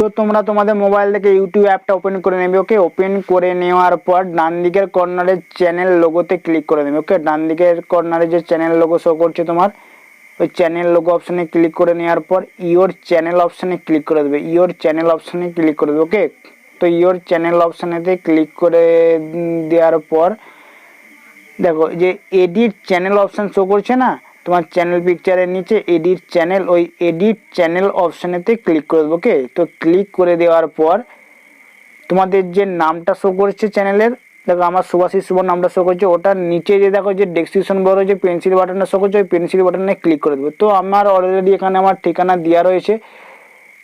তো তোমরা তোমাদের মোবাইল থেকে ইউটিউব অ্যাপটা ওপেন করে নেবে। ওকে, ওপেন করে নেওয়ার পর ডান দিকের কর্নারে চ্যানেল লোগোতে ক্লিক করে নেবে। ওকে, ডান দিকের কর্নারে যে চ্যানেল লোগো শো করছে তোমার, ওই চ্যানেল লোগো অপশানে ক্লিক করে নেওয়ার পর ইওর চ্যানেল অপশানে ক্লিক করে দেবে। ইওর চ্যানেল অপশানে ক্লিক করে দেবে। ওকে, তো ইওর চ্যানেল অপশানেতে ক্লিক করে দেওয়ার পর দেখো যে এডিট চ্যানেল অপশান শো করছে না তোমার চ্যানেল পিকচারের নিচে, এডিট চ্যানেল, ওই এডিট চ্যানেল অপশানেতে ক্লিক করে দেবো। ওকে, তো ক্লিক করে দেওয়ার পর তোমাদের যে নামটা শো করছে চ্যানেলের, দেখো আমার শুভাশিস শুভ নামটা শো করছে, ওটার নিচে যে দেখো যে ডেসক্রিপশন বড় যে পেন্সিল বাটনটা শো করছে, ওই পেন্সিল বাটনে ক্লিক করে দেবে। তো আমার অলরেডি এখানে আমার ঠিকানা দেওয়া রয়েছে।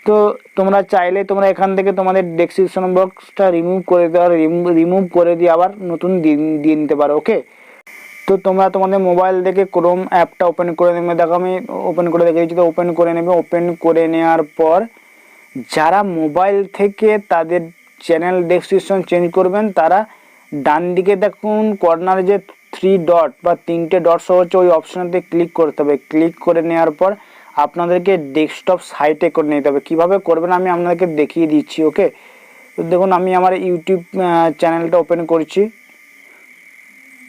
তো তোমরা চাইলে তোমরা এখান থেকে তোমাদের ডেসক্রিপশন বক্সটা রিমুভ করে দিয়ে আবার নতুন দিয়ে নিতে পারো। ওকে, তো তোমরা তোমাদের মোবাইল থেকে ক্রোম অ্যাপটা ওপেন করে নেবে। দেখো আমি ওপেন করে দেখে দিচ্ছি। তো ওপেন করে নেবে। ওপেন করে নেওয়ার পর যারা মোবাইল থেকে তাদের চ্যানেল ডেসক্রিপশন চেঞ্জ করবেন তারা ডান দিকে দেখুন কর্নারে যে 3 ডট বা 3টে ডট শো হচ্ছে, ওই অপশানতে ক্লিক করতে হবে। ক্লিক করে নেওয়ার পর আপনাদেরকে ডেস্কটপ সাইটে করে নিতে হবে। কীভাবে করবেন আমি আপনাদেরকে দেখিয়ে দিচ্ছি। ওকে, তো দেখুন আমি আমার ইউটিউব চ্যানেলটা ওপেন করছি।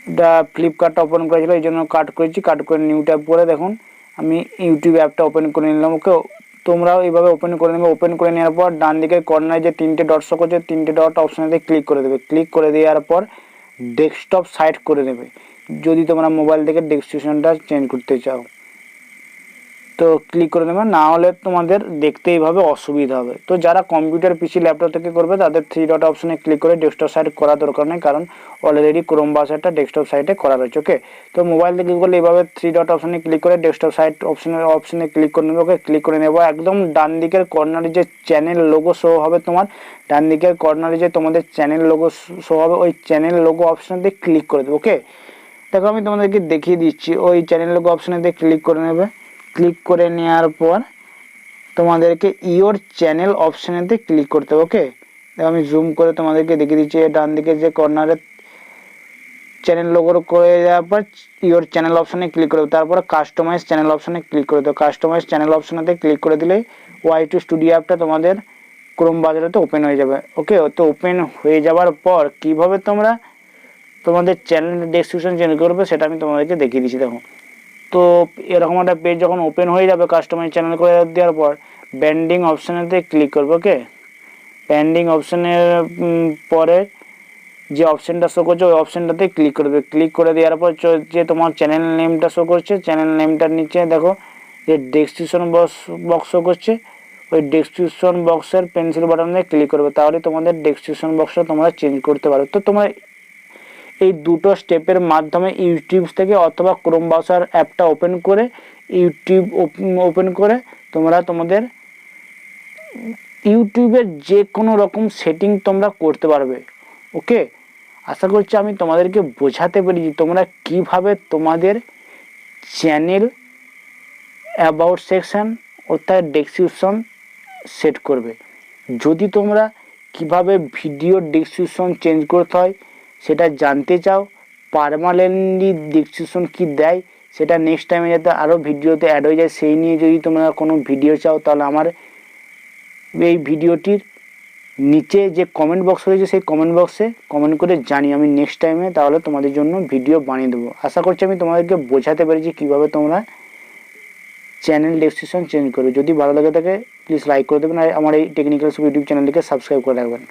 এটা ফ্লিপকার্টটা ওপেন করেছিল, এই জন্য কাট করেছি। কাট করে নিউ ট্যাব করে দেখুন আমি ইউটিউব অ্যাপটা ওপেন করে নিলাম। ওকে, তোমরাও এইভাবে ওপেন করে নেবে। ওপেন করে নেওয়ার পর ডান দিকের কর্নারে যে 3টে ডট শো করছে, 3টে ডট অপশানেতে ক্লিক করে দেবে। ক্লিক করে দেওয়ার পর ডেস্কটপ সাইট করে নেবে যদি তোমরা মোবাইল থেকে ডেসক্রিপশনটা চেঞ্জ করতে চাও। তো ক্লিক করে নেবে, না হলে তোমাদের দেখতে এইভাবে অসুবিধা হবে। তো যারা কম্পিউটার পিসি ল্যাপটপ থেকে করবে তাদের 3 ডট অপশানে ক্লিক করে ডেস্কটপ সাইট করার দরকার নেই, কারণ অলরেডি ক্রোম ব্রাউজারটা ডেস্কটপ সাইটে করা রয়েছে। ওকে, তো মোবাইল থেকে করলে এইভাবে 3 ডট অপশানে ক্লিক করে ডেস্কটপ সাইট অপশানে ক্লিক করে নেবে। ওকে, ক্লিক করে নেবো। একদম ডান দিকের কর্নারে যে চ্যানেল লোগো শো হবে তোমার, ডান দিকের কর্নারে যে তোমাদের চ্যানেল লোগো শো হবে, ওই চ্যানেল লোগো অপশানেতে ক্লিক করে দেবো। ওকে, দেখো আমি তোমাদেরকে দেখিয়ে দিচ্ছি। ওই চ্যানেল লোগো অপশানেতে ক্লিক করে নেবে। ক্লিক করে নেওয়ার পর তোমাদেরকে ইওর চ্যানেল অপশানেতে ক্লিক করতে হবে। ওকে, দেখো আমি জুম করে তোমাদেরকে দেখিয়ে দিচ্ছি। ডান দিকে যে কর্নারে চ্যানেল লোগো করে দেওয়ার পর ইওর চ্যানেল অপশানে ক্লিক করে দেবে। তারপরে কাস্টমাইজ চ্যানেল অপশানে ক্লিক করে দেবে। কাস্টমাইজ চ্যানেল অপশানেতে ক্লিক করে দিলেই ওয়াই2 স্টুডিও অ্যাপটা তোমাদের ক্রোম ব্রাউজারেতে ওপেন হয়ে যাবে। ওকে, তো ওপেন হয়ে যাওয়ার পর কিভাবে তোমরা তোমাদের চ্যানেল ডেসক্রিপশন চেঞ্জ করবে সেটা আমি তোমাদেরকে দেখিয়ে দিচ্ছি। দেখো, তো এরকম একটা পেজ যখন ওপেন হয়ে যাবে কাস্টমাইজ চ্যানেল করে দেওয়ার পর ব্যান্ডিং অপশানেতে ক্লিক করবে। ওকে, ব্যান্ডিং অপশানের পরে যে অপশানটা শো করছে ওই অপশানটাতে ক্লিক করবে। ক্লিক করে দেওয়ার পর যে তোমার চ্যানেল নেমটা শো করছে, চ্যানেল নেমটার নিচে দেখো যে ডেসক্রিপশন বক্স শো করছে, ওই ডেসক্রিপশন বক্সের পেন্সিল বাটনে ক্লিক করবে। তাহলে তোমাদের ডেসক্রিপশন বক্সটা তোমরা চেঞ্জ করতে পারো। তো তোমরা এই দুটো স্টেপের মাধ্যমে ইউটিউব থেকে অথবা ক্রোম ব্রাউজার অ্যাপটা ওপেন করে ইউটিউব ওপেন করে তোমরা তোমাদের ইউটিউবের যে কোনো রকম সেটিং তোমরা করতে পারবে। ওকে, আশা করছি আমি তোমাদেরকে বোঝাতে পেরেছি তোমরা কিভাবে তোমাদের চ্যানেল অ্যাবাউট সেকশন অর্থাৎ ডেসক্রিপশন সেট করবে। যদি তোমরা কিভাবে ভিডিও ডেসক্রিপশন চেঞ্জ করতে হয় সেটা জানতে চাও, পার্মানেন্টলি ডেসক্রিপশন কি দেয় সেটা নেক্সট টাইমে যাতে আরও ভিডিওতে অ্যাড হয়ে যায় সেই নিয়ে যদি তোমরা কোনো ভিডিও চাও, তাহলে আমার এই ভিডিওটির নিচে যে কমেন্ট বক্স রয়েছে সেই কমেন্ট বক্সে কমেন্ট করে জানি, আমি নেক্সট টাইমে তাহলে তোমাদের জন্য ভিডিও বানিয়ে দেবো। আশা করছি আমি তোমাদেরকে বোঝাতে পেরেছি কীভাবে তোমরা চ্যানেল ডেসক্রিপশন চেঞ্জ করবে। যদি ভালো লাগে থাকে প্লিজ লাইক করে দেবেন আর আমার এই টেকনিক্যাল সুভো ইউটিউব চ্যানেলটিকে সাবস্ক্রাইব করে রাখবেন।